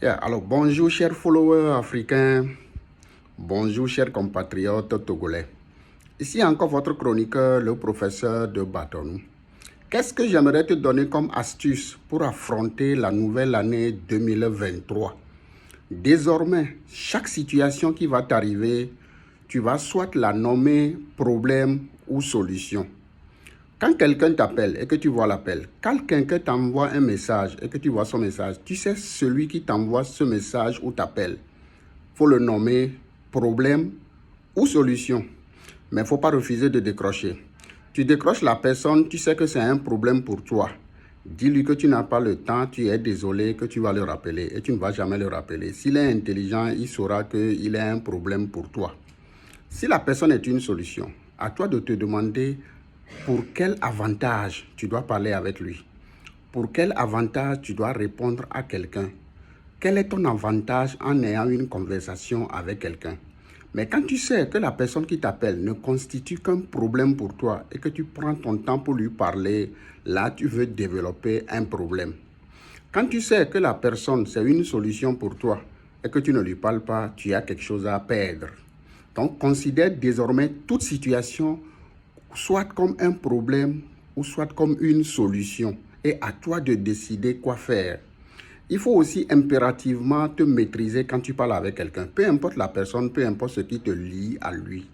Alors, bonjour chers followers africains, bonjour chers compatriotes togolais. Ici encore votre chroniqueur, le professeur de Batonou. Qu'est-ce que j'aimerais te donner comme astuce pour affronter la nouvelle année 2023? Désormais, chaque situation qui va t'arriver, tu vas soit la nommer problème ou solution. Quand quelqu'un t'appelle et que tu vois l'appel, quand quelqu'un t'envoie un message et que tu vois son message, tu sais celui qui t'envoie ce message ou t'appelle. Il faut le nommer problème ou solution. Mais il ne faut pas refuser de décrocher. Tu décroches la personne, tu sais que c'est un problème pour toi. Dis-lui que tu n'as pas le temps, tu es désolé, que tu vas le rappeler et tu ne vas jamais le rappeler. S'il est intelligent, il saura qu'il est un problème pour toi. Si la personne est une solution, à toi de te demander pour quel avantage tu dois parler avec lui. Pour quel avantage tu dois répondre à quelqu'un. Quel est ton avantage en ayant une conversation avec quelqu'un? Mais quand tu sais que la personne qui t'appelle ne constitue qu'un problème pour toi et que tu prends ton temps pour lui parler, là tu veux développer un problème. Quand tu sais que la personne c'est une solution pour toi et que tu ne lui parles pas, tu as quelque chose à perdre. Donc considère désormais toute situation soit comme un problème ou soit comme une solution. Et à toi de décider quoi faire. Il faut aussi impérativement te maîtriser quand tu parles avec quelqu'un. Peu importe la personne, peu importe ce qui te lie à lui.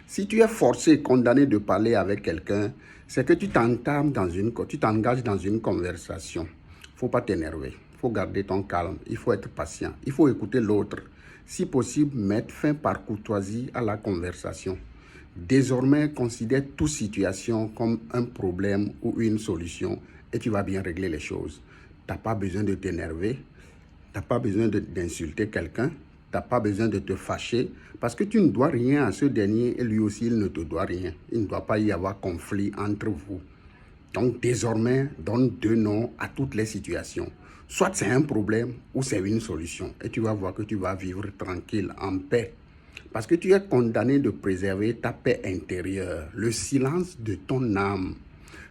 Si tu es forcé, condamné de parler avec quelqu'un, c'est que tu t'engages dans une conversation. Il ne faut pas t'énerver. Il faut garder ton calme. Il faut être patient. Il faut écouter l'autre. Si possible, mettre fin par courtoisie à la conversation. Désormais, considère toute situation comme un problème ou une solution et tu vas bien régler les choses. Tu n'as pas besoin de t'énerver, tu n'as pas besoin d'insulter quelqu'un, tu n'as pas besoin de te fâcher parce que tu ne dois rien à ce dernier et lui aussi il ne te doit rien. Il ne doit pas y avoir conflit entre vous. Donc désormais, donne deux noms à toutes les situations. Soit c'est un problème ou c'est une solution et tu vas voir que tu vas vivre tranquille, en paix. Parce que tu es condamné de préserver ta paix intérieure, le silence de ton âme.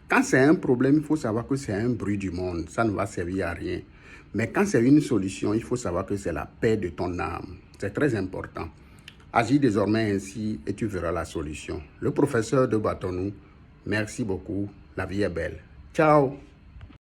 Quand c'est un problème, il faut savoir que c'est un bruit du monde. Ça ne va servir à rien. Mais quand c'est une solution, il faut savoir que c'est la paix de ton âme. C'est très important. Agis désormais ainsi et tu verras la solution. Le professeur de Batonou, merci beaucoup. La vie est belle. Ciao.